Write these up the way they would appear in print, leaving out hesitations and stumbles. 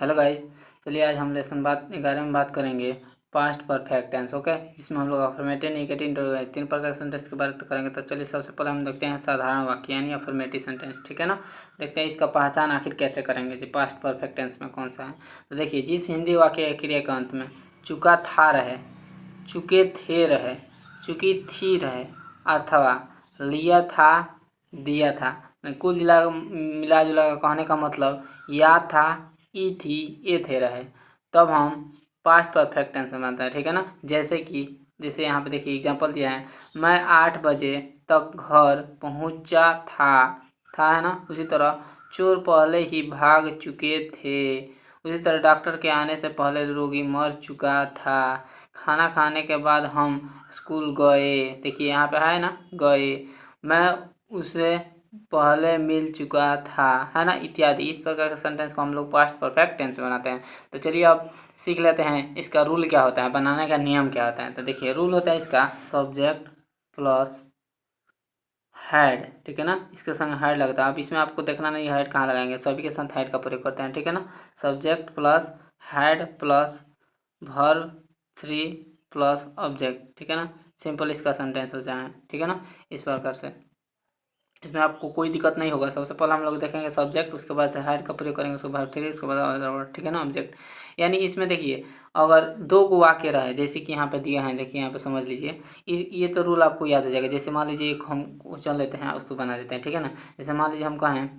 Hello guys, चलिए आज हम लेसन 11 में बात करेंगे पास्ट परफेक्ट टेंस। ओके, जिसमें हम लोग अफर्मेटिव, नेगेटिव, इंटरोगेटिव 3 प्रकार के सेंटेंस की बात करेंगे। तो चलिए सबसे पहले हम देखते हैं साधारण वाक्य यानी अफर्मेटिव सेंटेंस। ठीक है ना, देखते हैं इसका पहचान आखिर कैसे करेंगे जी पास्ट परफेक्ट टेंस में कौन सा है। तो देखिए, जिस हिंदी वाक्य या क्रिया के अंत में चुका था रहे, चुके थे रहे, चुकी थी रहे अथवा लिया था दिया था, कुल मिला जुला कहने का मतलब या था, ई थी, ये थे रहे, तब हम पास्ट परफेक्ट टेंस में बनता है। ठीक है ना, जैसे यहाँ पे देखिए एग्जांपल दिया है, मैं 8 बजे तक घर पहुँचा था है ना। उसी तरह चोर पहले ही भाग चुके थे। उसी तरह डॉक्टर के आने से पहले रोगी मर चुका था। खाना खाने के बाद हम स्कूल गए। देखिए यहाँ पे है ना, गए, मैं उसे पहले मिल चुका था, है ना, इत्यादि। इस प्रकार के सेंटेंस को हम लोग पास्ट परफेक्ट टेंस में बनाते हैं। तो चलिए अब सीख लेते हैं इसका रूल क्या होता है, बनाने का नियम क्या होता है। तो देखिए रूल होता है इसका सब्जेक्ट प्लस हेड। ठीक है ना, इसके संग हेड लगता है। अब इसमें आपको देखना नहीं हेड कहाँ लगाएंगे, सभी के साथ हेड का प्रयोग करते हैं। ठीक है ना, subject plus head plus verb 3 plus object. ठीक है ना, सिंपल इसका सेंटेंस हो जाए। ठीक है ना, इस प्रकार से इसमें आपको कोई दिक्कत नहीं होगा। सबसे पहले हम लोग देखेंगे सब्जेक्ट, उसके बाद से हेड का प्रयोग करेंगे, उसके बाद थ्री, उसके बाद। ठीक है ना, ऑब्जेक्ट। यानी इसमें देखिए अगर दो को वाक्य रहे, जैसे कि यहाँ पे दिया है, देखिए यहाँ पे समझ लीजिए, ये तो रूल आपको याद हो जाएगा। जैसे मान लीजिए एक हम क्वेश्चन लेते हैं, उसको बना देते हैं। ठीक है ना, जैसे मान लीजिए हम कहें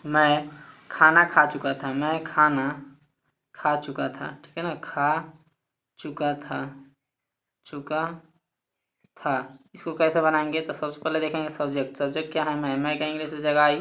मैं खाना खा चुका था, मैं खाना खा चुका था। ठीक है ना, खा चुका था। इसको कैसे बनाएंगे, तो सबसे पहले देखेंगे सब्जेक्ट। सब्जेक्ट क्या है, मैं का इंग्लिश हो जाएगा आई।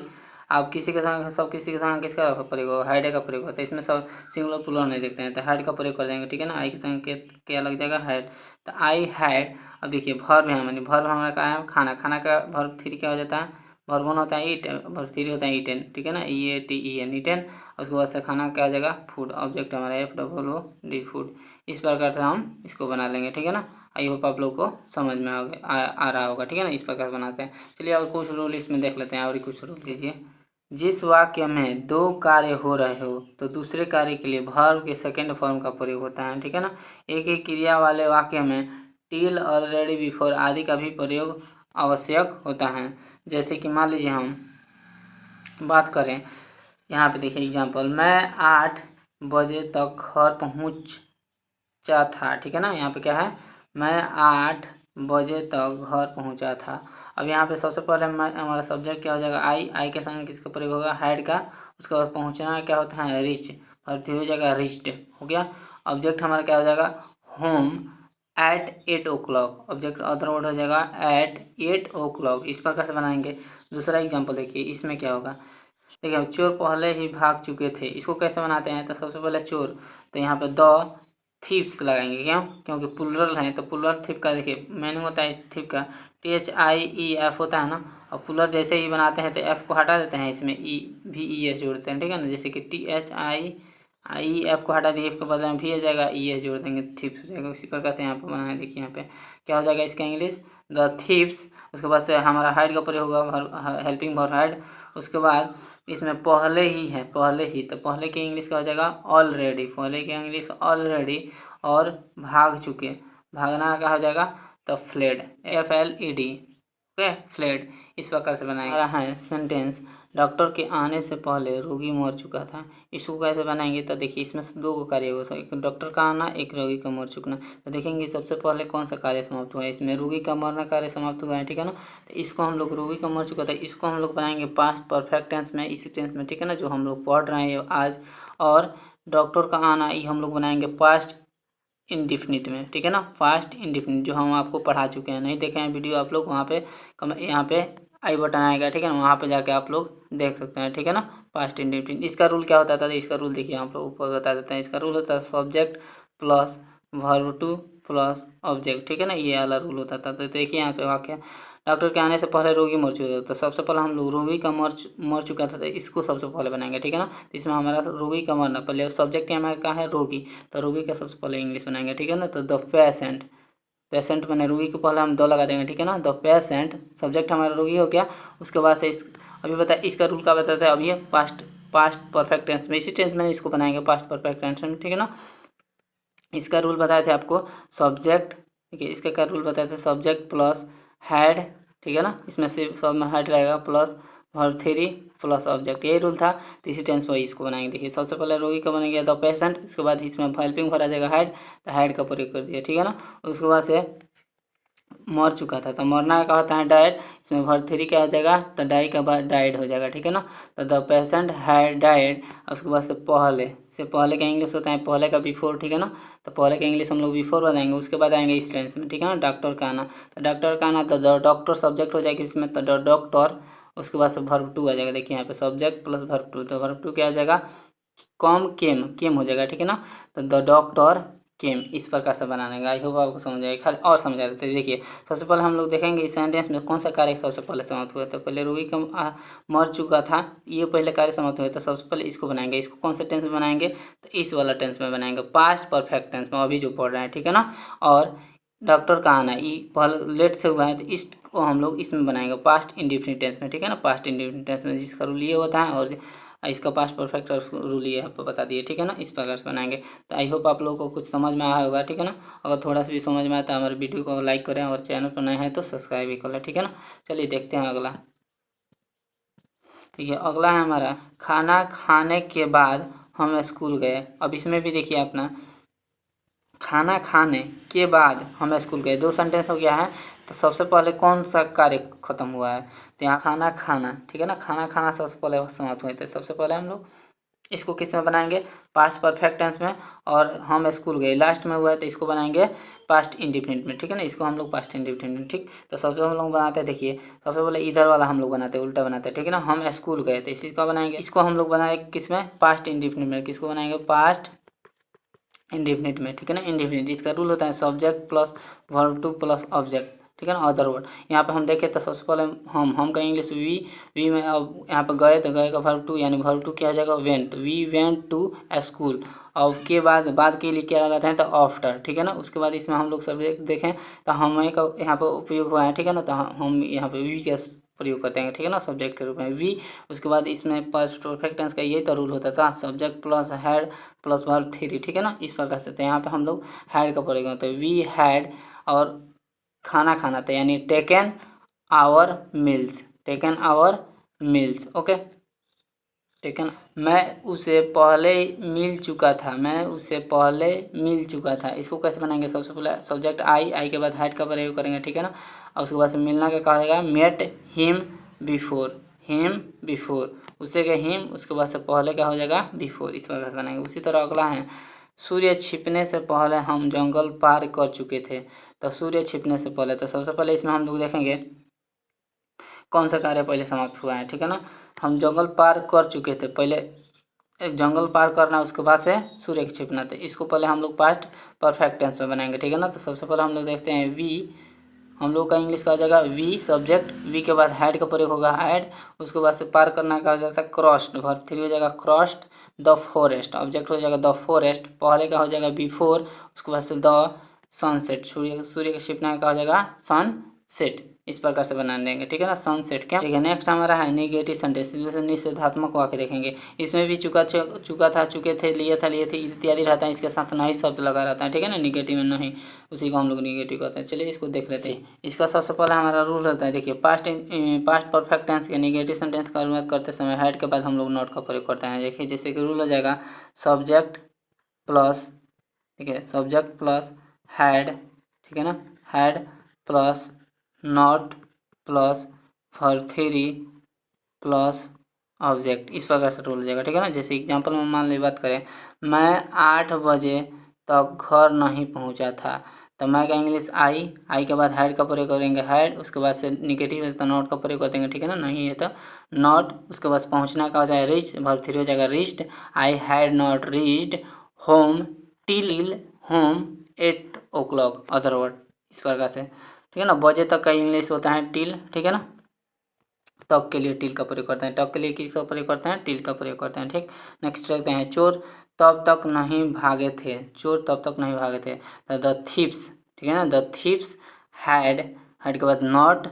आप किसी के संग किसका प्रयोग होगा, हाइड का प्रयोग होता है। इसमें सब सिंगुलर प्लूरल नहीं देखते हैं, तो हाइड का प्रयोग कर देंगे। ठीक है ना, आई के संग क्या लग जाएगा, हाइड। तो आई हैड। अब देखिए वर्ब है, मानी वर्ब हमारा क्या है, खाना। खाना का वर्ब 3 क्या हो जाता है, वर्ब 1 होता है ईट, वर्ब 3 होता है ईटेन। ठीक है ना, EATEN, ईटेन। उसके बाद से खाना क्या हो जाएगा, फूड। ऑब्जेक्ट हमारा FOOD, फूड। इस प्रकार से हम इसको बना लेंगे। ठीक है ना, आई होप आप लोग को समझ में आ रहा होगा। ठीक है ना, इस प्रकार बनाते हैं। चलिए और कुछ रूल इसमें देख लेते हैं, और कुछ रूल लीजिए। जिस वाक्य में 2 कार्य हो रहे हो तो दूसरे कार्य के लिए वर्ब के सेकंड फॉर्म का प्रयोग होता है। ठीक है ना, एक ही क्रिया वाले वाक्य में टिल, ऑलरेडी, बिफोर आदि का भी प्रयोग आवश्यक होता है। जैसे कि मान लीजिए हम बात करें, यहाँ पे देखिए एग्जाम्पल, मैं 8 बजे तक घर पहुँचा था। ठीक है ना, यहाँ पे क्या है, मैं 8 बजे तक घर पहुंचा था। अब यहाँ पे सबसे पहले हमारा सब्जेक्ट क्या हो जाएगा, आई के संग किसका प्रयोग होगा, हेड का। उसके बाद पहुंचना क्या होता है, रिच, और फिर हो जाएगा रिच्ड, हो गया। ऑब्जेक्ट हमारा क्या हो जाएगा, home at 8 o'clock। Object other word हो जाएगा एट 8 o'clock। इस प्रकार से बनाएंगे। दूसरा एग्जाम्पल देखिए, इसमें क्या होगा, देखिए चोर पहले ही भाग चुके थे। इसको कैसे बनाते हैं, तो सबसे पहले चोर, तो यहाँ पे द थीप्स लगाएंगे। क्यों, क्योंकि प्लुरल है, तो प्लुरल थिप का देखिए मीनिंग होता है थिप का THIEF होता है ना। और प्लुरल जैसे ही बनाते हैं तो एफ को हटा देते हैं, इसमें VES जोड़ते हैं। ठीक है ना, जैसे कि THIEF को हटा दिए, एफ के बदले में भी आ जाएगा, ES जोड़ देंगे, थिप्स हो जाएगा। उसी प्रकार से यहाँ पे बनाए, देखिए यहाँ पे क्या हो जाएगा इसका इंग्लिश, द थीप्स। उसके बाद से हमारा हाइड का प्रयोग होगा, हेल्पिंग वर्ब हाइड। उसके बाद इसमें पहले ही है, पहले ही, तो पहले की इंग्लिश का हो जाएगा ऑलरेडी, पहले की इंग्लिश ऑलरेडी। और भाग चुके, भागना का हो जाएगा तो फ्लेड, FLED। Okay, fled. इस प्रकार से बनाएंगे। है सेंटेंस, डॉक्टर के आने से पहले रोगी मर चुका था। इसको कैसे बनाएंगे, तो देखिए इसमें 2 कार्य होगा, एक डॉक्टर का आना, एक रोगी का मर चुकना। तो देखेंगे सबसे पहले कौन सा कार्य समाप्त हुआ है, इसमें रोगी का मरना कार्य समाप्त हुआ है। ठीक है ना, तो इसको हम लोग, रोगी का मर चुका था, इसको हम लोग बनाएंगे पास्ट परफेक्ट टेंस में, इसी टेंस में। ठीक है ना, जो हम लोग पढ़ रहे हैं आज। और डॉक्टर का आना ये हम लोग बनाएंगे पास्ट इंडिफिनिट में। ठीक है ना, फास्ट इंडिफिनिट, जो हम आपको पढ़ा चुके हैं। नहीं देखे हैं वीडियो आप लोग, वहाँ पे यहाँ पे आई बटन आएगा। ठीक है ना, वहाँ पे जाके आप लोग देख सकते हैं। ठीक है ना, पास्ट इंडिफिनिट। इसका रूल क्या होता था, इसका रूल देखिए आप लोग ऊपर बता देते हैं। इसका रूल होता है subject plus verb 2 plus object. ठीक है ना, ये वाला रूल होता था। तो देखिए यहाँ पे वाक्य, डॉक्टर के आने से पहले रोगी मर चुका था। तो सबसे पहले हम लोग रोगी का मर चुका था, तो इसको सबसे पहले बनाएंगे। ठीक है ना, तो इसमें हमारा रोगी का मरना, पहले सब्जेक्ट हमारा क्या है, रोगी, तो रोगी का सबसे पहले इंग्लिश बनाएंगे। ठीक है ना, तो द पेशेंट, पेशेंट मैंने रोगी को पहले हम 2 लगा देंगे। ठीक है ना, द पेशेंट, सब्जेक्ट हमारा रोगी हो गया। उसके बाद से इस, अभी बता इसका रूल क्या बताता है, अब ये पास्ट पास्ट परफेक्ट टेंस में, इसी टेंस में इसको बनाएंगे पास्ट परफेक्ट टेंस में, ठीक है ना। इसका रूल बताए थे आपको, सब्जेक्ट, ठीक है, इसका क्या रूल बताए थे, सब्जेक्ट प्लस हैड, ठीक है ना, इसमें से सब में हैड रहेगा plus verb three plus object, यही रूल था। तो इसी टेंस पर इसको बनाएंगे। देखिए सबसे पहले रोगी का बनेगा द पेशेंट, उसके बाद इसमें हेल्पिंग भरा जाएगा हैड, तो हैड का प्रयोग कर दिया, ठीक है ना। उसके बाद से मर चुका था, तो मरना का होता है डाइड, इसमें वर्ब थ्री क्या हो जाएगा, तो डाई का बाद डाइड हो जाएगा, ठीक है ना। तो द पेशेंट हैड डाइड, उसके बाद से पहले का इंग्लिश होता है पहले का बिफोर, ठीक है ना। तो पहले का इंग्लिश हम लोग बिफोर बताएंगे, उसके बाद आएंगे इस टेंस में, ठीक है ना। डॉक्टर का आना, तो डॉक्टर का आना, तो द डॉक्टर सब्जेक्ट हो जाएगा इसमें, तो द डॉक्टर, उसके बाद से वर्ब टू आ जाएगा। देखिए यहाँ पे सब्जेक्ट प्लस वर्ब टू, तो वर्ब टू क्या आ जाएगा, कम केम हो जाएगा, ठीक है ना। तो द डॉक्टर केम, इस प्रकार से बनाने का। आई होप आपको समझ आएगा। खाली और समझा देते हैं। देखिए सबसे पहले हम लोग देखेंगे इस सेंटेंस में कौन सा कार्य सबसे पहले समाप्त हुआ था। पहले रोगी का मर चुका था, ये पहले कार्य समाप्त हुआ था, सबसे पहले इसको बनाएंगे। इसको कौन से टेंस में बनाएंगे, तो इस वाला टेंस में बनाएंगे, पास्ट परफेक्ट टेंस में, अभी जो पढ़ रहे हैं, ठीक है ना। और डॉक्टर का आना ये पहले लेट से हुआ है, तो इसको हम लोग इसमें बनाएंगे पास्ट इंडिफिनिट टेंस में, ठीक है ना। पास्ट इंडिफिनिट टेंस में जिसका रूल ये होता है, और इसका पास्ट परफेक्ट रूल ये आपको बता दिए, ठीक है ना। इस प्रकार से बनाएंगे। तो आई होप आप लोगों को कुछ समझ में आया होगा, ठीक है ना। अगर थोड़ा सा भी समझ में आया तो हमारे वीडियो को लाइक करें, और चैनल पर नए हैं तो सब्सक्राइब भी कर लें, ठीक है ना। चलिए देखते हैं अगला। ठीक है, अगला है हमारा, खाना खाने के बाद हम स्कूल गए। अब इसमें भी देखिए अपना, खाना खाने के बाद हम स्कूल गए, दो सेंटेंस हो गया है। तो सबसे पहले कौन सा कार्य खत्म हुआ है, तो यहाँ खाना खाना, ठीक है ना। खाना खाना सबसे पहले समाप्त हुए थे। सबसे पहले हम लोग इसको किस में बनाएंगे, पास्ट परफेक्ट टेंस में, और हम स्कूल गए लास्ट में हुआ है, तो इसको बनाएंगे पास्ट इंडिफिनिट में, ठीक है ना। इसको हम लोग पास्ट इंडिफिनिट में, ठीक। तो सबसे हम लोग बनाते हैं, देखिए सबसे पहले इधर वाला हम लोग बनाते हैं, उल्टा बनाते हैं, ठीक है ना। हम स्कूल गए, तो इसी का बनाएंगे, इसको हम लोग बनाएंगे किस में, पास्ट इंडिफिनिट में। किसको बनाएंगे, पास्ट इंडिफिनिट में, ठीक है ना। इंडिफिनिट इसका रूल होता है subject plus verb two plus object, ठीक है ना, अदर वर्ड। यहाँ पे हम देखें तो सबसे पहले हम का इंग्लिश वी में, अब यहाँ पे गए तो गए का वर्ब टू, यानी वर्ब टू क्या हो जाएगा, went, we went to school. और के बाद के लिए क्या लगाते हैं, तो आफ्टर, ठीक है ना। उसके बाद इसमें हम लोग सब्जेक्ट देखें तो हमें का यहाँ पर उपयोग हुआ है, ठीक है ना। तो हम यहाँ पे वी का प्रयोग करते हैं, ठीक है ना, सब्जेक्ट के रूप में वी। उसके बाद इसमें पास्ट परफेक्ट टेंस का यही तो रूल होता था, subject plus had plus verb three, ठीक है ना, इस प्रकार से। तो यहाँ पे हम लोग हैड का प्रयोग करते हैं, वी हैड, और खाना खाना था, यानी taken our meals, taken our meals, okay. Taken, मैं उसे पहले मिल चुका था, मैं उसे पहले मिल चुका था। इसको कैसे बनाएंगे, सबसे पहले सब्जेक्ट आई के बाद हैड का प्रयोग करेंगे, ठीक है ना। और उसके बाद से मिलना क्या कहा जाएगा, met him before, him before, उसे के हिम, उसके बाद से पहले क्या हो जाएगा, बिफोर, इस प्रकार से बनाएंगे। उसी तरह अगला है, सूर्य छिपने से पहले हम जंगल पार कर चुके थे। तो सूर्य छिपने से पहले, तो सबसे पहले इसमें हम लोग देखेंगे कौन सा कार्य पहले समाप्त हुआ है, ठीक है ना। हम जंगल पार कर चुके थे, पहले एक जंगल पार करना, उसके बाद से सूर्य छिपना। तो इसको पहले हम लोग पास्ट परफेक्ट टेंस में बनाएंगे, ठीक है ना। तो सबसे पहले हम लोग देखते हैं वी, हम लोग का इंग्लिश का हो जाएगा वी सब्जेक्ट, वी के बाद हैड का प्रयोग होगा हैड, उसके बाद से पार करना का हो जाता है क्रॉस्ड, वर्ब थ्री हो जाएगा क्रॉस्ड द फॉरेस्ट, ऑब्जेक्ट हो जाएगा द फॉरेस्ट, पहले का हो जाएगा बिफोर, उसके बाद से द सनसेट, सूर्य का छिपना का हो जाएगा सनसेट, इस प्रकार से बना देंगे, ठीक है ना, सनसेट क्या। ठीक है, नेक्स्ट हमारा है निगेटिव सेंटेंस, जैसे निषेधात्मक वाक्य देखेंगे। इसमें भी चुका था, चुके थे, लिए थे इत्यादि रहता है, इसके साथ नहीं शब्द लगा रहता है, ठीक है ना, निगेटिव में नहीं, उसी को हम लोग निगेटिव कहते हैं। चलिए इसको देख लेते हैं। इसका सबसे पहला हमारा रूल होता है, देखिए पास्ट परफेक्ट टेंस के निगेटिव सेंटेंस का अनुवाद करते समय हेड के बाद हम लोग नॉट का प्रयोग करते हैं। देखिए जैसे कि रूल हो जाएगा सब्जेक्ट प्लस, ठीक है, सब्जेक्ट प्लस हैड, ठीक है ना, had plus not plus verb three plus object, इस प्रकार से रूल हो जाएगा, ठीक है ना। जैसे एग्जांपल में मान ली बात करें, मैं 8 बजे तक घर नहीं पहुंचा था। तो मैं का इंग्लिश आई के बाद हैड का प्रयोग करेंगे हैड, उसके बाद से निगेटिव है तो नॉट का प्रयोग कर देंगे, ठीक है ना, नहीं है तो नॉट, उसके बाद पहुंचना का हो जाएगा रीच, वर्ब थ्री हो जाएगा reached, I had not reached home till home 8 o'clock, other word, इस प्रकार से, ठीक है ना। बजे तक का इंग्लिश होता है टिल, ठीक है ना, तक के लिए टिल का प्रयोग करते हैं, तक के लिए किसका प्रयोग करते हैं, टिल का प्रयोग करते हैं, ठीक। नेक्स्ट देखते हैं, चोर तब तक नहीं भागे थे, चोर तब तक नहीं भागे थे। द थीव्स, ठीक है ना, द थीव्स हैड के बाद not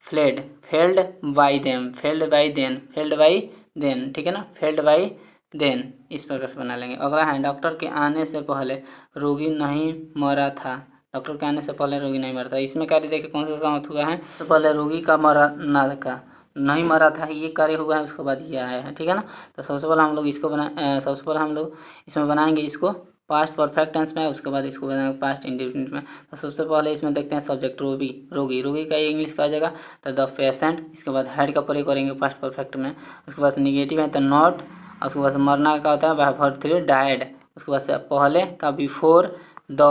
fled, failed by them, failed by then, failed by then, ठीक है ना, फेल्ड बाई देन, इस प्रकार से बना लेंगे। अगला है डॉक्टर के आने से पहले रोगी नहीं मरा था। डॉक्टर के आने से पहले रोगी नहीं मरा था, इसमें कार्य देखिए कौन सा सहमत हुआ है। तो पहले रोगी का मरना का नहीं मरा था ये कार्य हुआ है, उसके बाद ये आया है, ठीक है ना। तो सबसे पहले हम लोग इसको सबसे पहले हम लोग इसमें बनाएंगे इसको पास्ट परफेक्ट टेंस में, उसके बाद इसको बनाएंगे पास्ट इंडेफिनिट में। तो सबसे पहले इसमें देखते हैं सब्जेक्ट रोगी, रोगी, रोगी का इंग्लिश का आ जाएगा तो द पेशेंट, इसके बाद हैड का प्रयोग करेंगे पास्ट परफेक्ट में, उसके बाद निगेटिव है तो नॉट, उसके बाद मरना का होता है वर्ब 3 डायड, उसके बाद से पहले का before the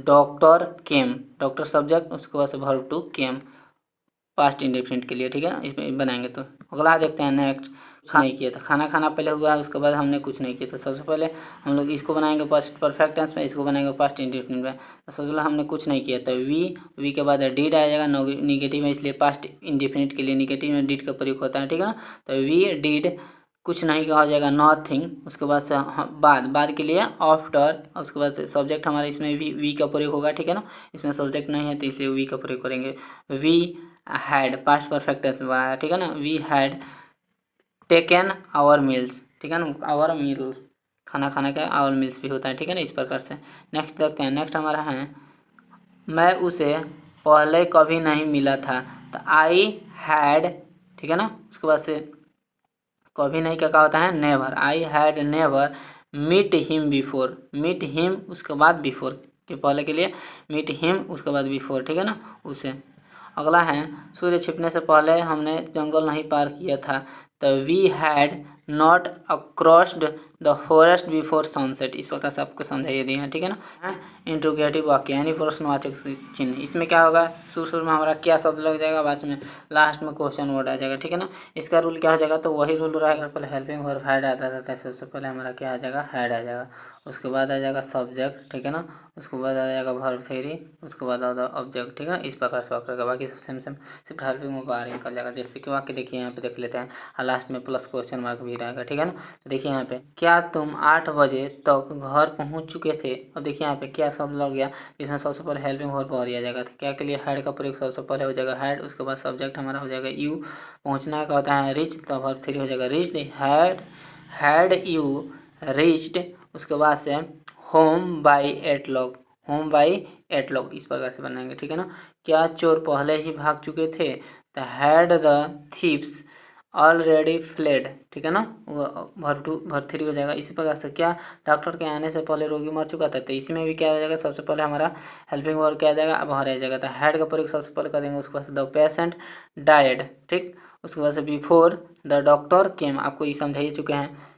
doctor came, doctor subject, उसके बाद से वर्ब 2 केम पास्ट इंडेफिनिट के लिए, ठीक है ना, इसमें बनाएंगे। तो अगला देखते हैं नेक्स्ट, खाना नहीं किया था, खाना खाना पहले हुआ है, उसके बाद हमने कुछ नहीं किया। तो सबसे पहले हम लोग इसको बनाएंगे पास्ट परफेक्ट टेंस में, इसको बनाएंगे पास्ट इंडेफिनिट में। तो सबसे पहले हमने कुछ नहीं किया था, वी के बाद डीड आ जाएगा, निगेटिव में, इसलिए पास्ट इंडेफिनिट के लिए निगेटिव में डीड का प्रयोग होता है, ठीक है ना। तो वी डीड कुछ नहीं का हो जाएगा नथिंग, उसके बाद से बाद के लिए आफ्टर, उसके बाद से सब्जेक्ट हमारा इसमें वी का प्रयोग होगा, ठीक है ना। इसमें सब्जेक्ट नहीं है तो इसलिए वी का प्रयोग करेंगे। We had past perfect tense में बनाया, ठीक है ना, we had taken our meals, ठीक है ना, आवर मील्स खाना खाने का आवर मील्स भी होता है, ठीक है ना, इस प्रकार से। नेक्स्ट देखते हैं, नेक्स्ट हमारा है मैं उसे पहले कभी नहीं मिला था। तो आई हैड, ठीक है ना, उसके बाद से कभी नहीं का होता है never, I had never meet him before, meet him उसके बाद बिफोर के पहले के लिए मीट हिम उसके बाद बिफोर, ठीक है ना, उसे। अगला है सूर्य छिपने से पहले हमने जंगल नहीं पार किया था। तो we had not crossed the forest before sunset, इस प्रकार से आपको समझाइए दिए हैं, ठीक है ना। इंट्रोगेटिव वाक्य यानी प्रश्नवाचक चिन्ह, इसमें क्या होगा, शुरू में हमारा क्या शब्द लग जाएगा, बाद में लास्ट में क्वेश्चन वर्ड आ जाएगा, ठीक है ना। इसका रूल क्या हो जाएगा, तो वही रूल रहेगा, पहले हेल्पिंग वर्ब हैड आता था, सबसे पहले हमारा क्या आ जाएगा, हैड आ जाएगा, उसके बाद आ जाएगा सब्जेक्ट, ठीक है ना, उसके बाद आ जाएगा वर्ब 3, उसके बाद आ जाएगा ऑब्जेक्ट, ठीक है ना, इस प्रकार से वाक्य का बाकी सब सेम सिर्फ हेल्पिंग में बाहर निकल जाएगा। जैसे कि वाक्य देखिए यहाँ पे देख लेते हैं, और लास्ट में प्लस क्वेश्चन मार्क भी रहेगा, ठीक है ना। तो देखिए यहाँ पे क्या तुम 8 बजे तक घर पहुँच चुके थे। अब देखिए यहाँ पे क्या शब्द लग गया, इसमें सबसे पहले हेल्पिंग वर्ब और आ जाएगा, तो क्या के लिए हैड का प्रयोग सबसे पहले हो जाएगा हैड, उसके बाद सब्जेक्ट हमारा हो जाएगा यू, पहुँचना का होता है रिच, तो वर्ब 3 हो जाएगा रिच्ड, हैड यू रिच्ड, उसके बाद से home by 8 lock, home by 8 lock, इस प्रकार से बनाएंगे, ठीक है ना। क्या चोर पहले ही भाग चुके थे। तो had the thieves already fled, ठीक है ना, वर्ब 3 हो जाएगा। इसी प्रकार से क्या डॉक्टर के आने से पहले रोगी मर चुका था, तो इसमें भी क्या हो जाएगा, सबसे पहले हमारा हेल्पिंग वर्ब क्या आ जाएगा, अब रह जाएगा, तो हैड का प्रयोग सबसे पहले कर देंगे, उसके बाद द पेशेंट डायड, ठीक, उसके बाद से बिफोर द डॉक्टर केम, आपको ये समझाइए चुके हैं।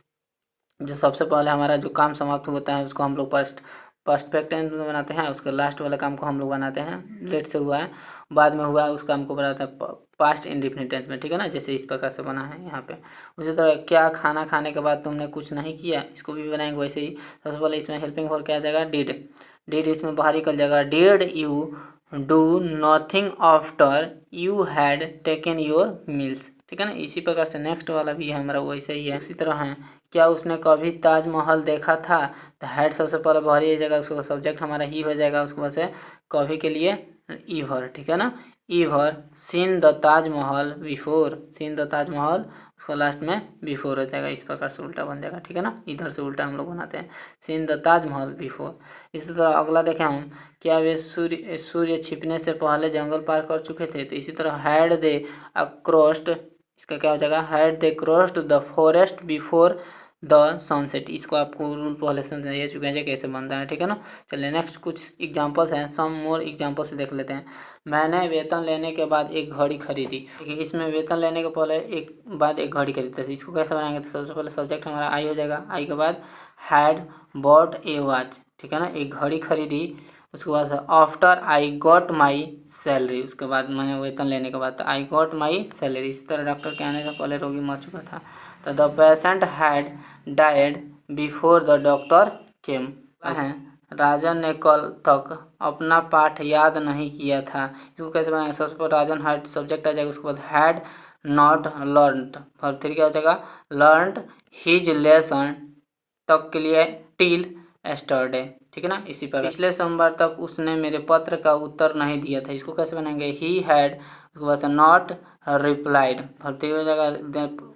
जो सबसे पहले हमारा जो काम समाप्त होता है उसको हम लोग परफेक्ट टेंस में बनाते हैं, उसके लास्ट वाले काम को हम लोग बनाते हैं लेट से हुआ है, बाद में हुआ है उस काम को बनाते हैं पास्ट इंडेफिनिट टेंस में, ठीक है ना, जैसे इस प्रकार से बना है यहाँ पे। उसी तरह क्या खाना खाने के बाद तुमने कुछ नहीं किया, इसको भी बनाएंगे वैसे ही। सबसे पहले इसमें हेल्पिंग वर्ब क्या आ जाएगा, डिड, डिड इसमें बाहर निकल जाएगा, did you do nothing after you had taken your meals, ठीक है ना। इसी प्रकार से नेक्स्ट वाला भी है हमारा वैसे ही है। इसी तरह है क्या उसने कभी ताजमहल देखा था। तो हैड सबसे पहले बाहर ही जाएगा, उसका सब्जेक्ट हमारा ही हो जाएगा, उसके बाद से कभी के लिए ईवर, ठीक है ना, ever seen the Taj Mahal before, seen the Taj Mahal, उसका लास्ट में बिफोर हो जाएगा, इस प्रकार से उल्टा बन जाएगा, ठीक है ना, इधर से उल्टा हम लोग बनाते हैं, सीन द ताजमहल बिफोर। इसी तरह अगला देखें हम, क्या वे सूर्य छिपने से पहले जंगल पार कर चुके थे। तो इसी तरह हैड दे अक्रॉस्ड, इसका क्या हो जाएगा, had they crossed the forest before the sunset, इसको आपको रूल पहले समझा चुके हैं कैसे बनता है, ठीक है ना। चलिए नेक्स्ट कुछ एग्जांपल्स हैं, सम मोर एग्जांपल्स देख लेते हैं। मैंने वेतन लेने के बाद एक घड़ी खरीदी, ठीक है, इसमें वेतन लेने के पहले एक घड़ी खरीदते थे, इसको कैसे बनाएंगे, तो सबसे पहले सब्जेक्ट हमारा आई हो जाएगा, आई के बाद हैड बॉट ए वॉच, ठीक है ना, एक घड़ी खरीदी, उसके बाद after I got my salary, उसके बाद मैंने वेतन लेने के बाद तो आई गॉट माई सैलरी। इसी तरह डॉक्टर के आने से पहले रोगी मर चुका था, तो the patient had died before the doctor केम है। राजन ने कल तक अपना पाठ याद नहीं किया था, इसको कैसे बनाएंगे, सबसे पहले राजन हैड सब्जेक्ट आ जाएगा, उसके बाद हैड नॉट लर्नड, वर्ब 3 क्या हो जाएगा, लर्नड हिज लेसन तक के लिए टिल एस्टरडे, ठीक है ना। इसी पर पिछले सोमवार तक उसने मेरे पत्र का उत्तर नहीं दिया था, इसको कैसे बनाएंगे, ही हैड, उसके बाद नॉट रिप्लाइड, भर्ती हो जाएगा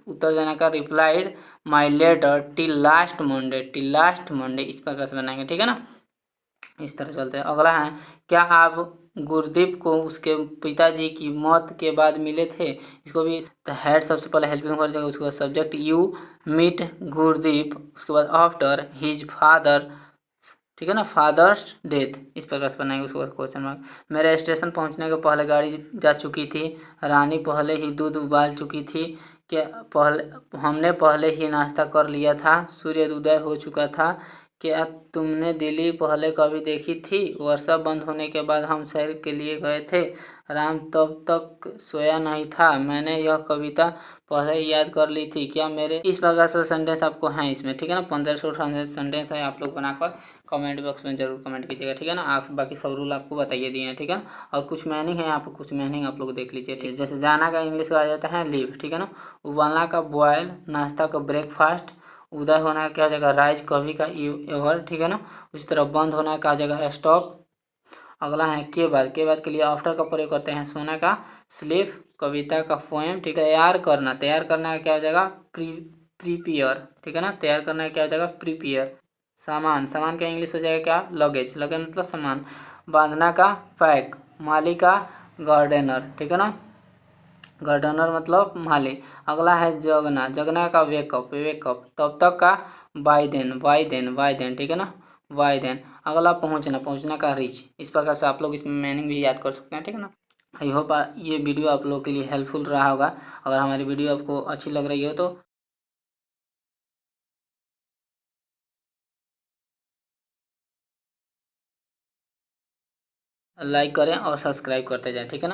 उत्तर देने का, replied my letter till last Monday, till last Monday, इस प्रकार से बनाएंगे, ठीक है ना। इस तरह चलते हैं। अगला है, क्या आप गुरदीप को उसके पिताजी की मौत के बाद मिले थे? इसको भी हेड सबसे पहले हेल्पिंग वर्ब जाएगा, उसके बाद सब्जेक्ट यू मीट गुरदीप, उसके बाद आफ्टर हिज फादर, ठीक है ना, फादर्स डेथ, इस प्रकार से बनाएंगे। उसके बाद क्वेश्चन मार्क, मेरे स्टेशन पहुंचने के पहले गाड़ी जा चुकी थी, रानी पहले ही दूध उबाल चुकी थी, क्या हमने पहले ही नाश्ता कर लिया था, सूर्य उदय हो चुका था, क्या तुमने दिल्ली पहले कभी देखी थी, वर्षा बंद होने के बाद हम सैर के लिए गए थे, राम तब तक सोया नहीं था, मैंने यह कविता पहले ही याद कर ली थी, क्या मेरे, इस प्रकार से सेंटेंस आपको हैं इसमें, ठीक है ना। 1500 सेंटेंस है, आप लोग बनाकर कमेंट बॉक्स में जरूर कमेंट कीजिएगा, ठीक है ना। आप बाकी सब रूल आपको बताइए दिए हैं, ठीक है ना। और कुछ मीनिंग है, आप कुछ मीनिंग आप लोग देख लीजिए, ठीक। जैसे जाना का इंग्लिश का आ जाता है लीव, ठीक है ना। उबालना का बॉयल, नाश्ता का ब्रेकफास्ट, उदय होना का क्या जगह राइज, कभी का एवर, ठीक है ना। उसी तरह बंद होना का जगह स्टॉप। अगला है के बाद के लिए आफ्टर का प्रयोग करते हैं, सोना का स्लीप, कविता का पोएम, ठीक है। तैयार करना का क्या हो जाएगा प्रीपियर, ठीक है ना। तैयार करना का क्या हो जाएगा प्रीपियर। सामान का इंग्लिश हो जाएगा क्या लगेज मतलब सामान। बांधना का पैक, माली का गार्डनर, ठीक है ना, गार्डनर मतलब माली। अगला है जगना का वेकअप, तब तक का बाय देन, ठीक है ना, बाय देन। अगला पहुंचना का रीच, इस प्रकार से आप लोग इसमें मीनिंग भी याद कर सकते हैं, ठीक है ना। आई होप ये वीडियो आप लोगों के लिए हेल्पफुल रहा होगा। अगर हमारी वीडियो आपको अच्छी लग रही हो तो लाइक करें और सब्सक्राइब करते जाएं, ठीक है ना।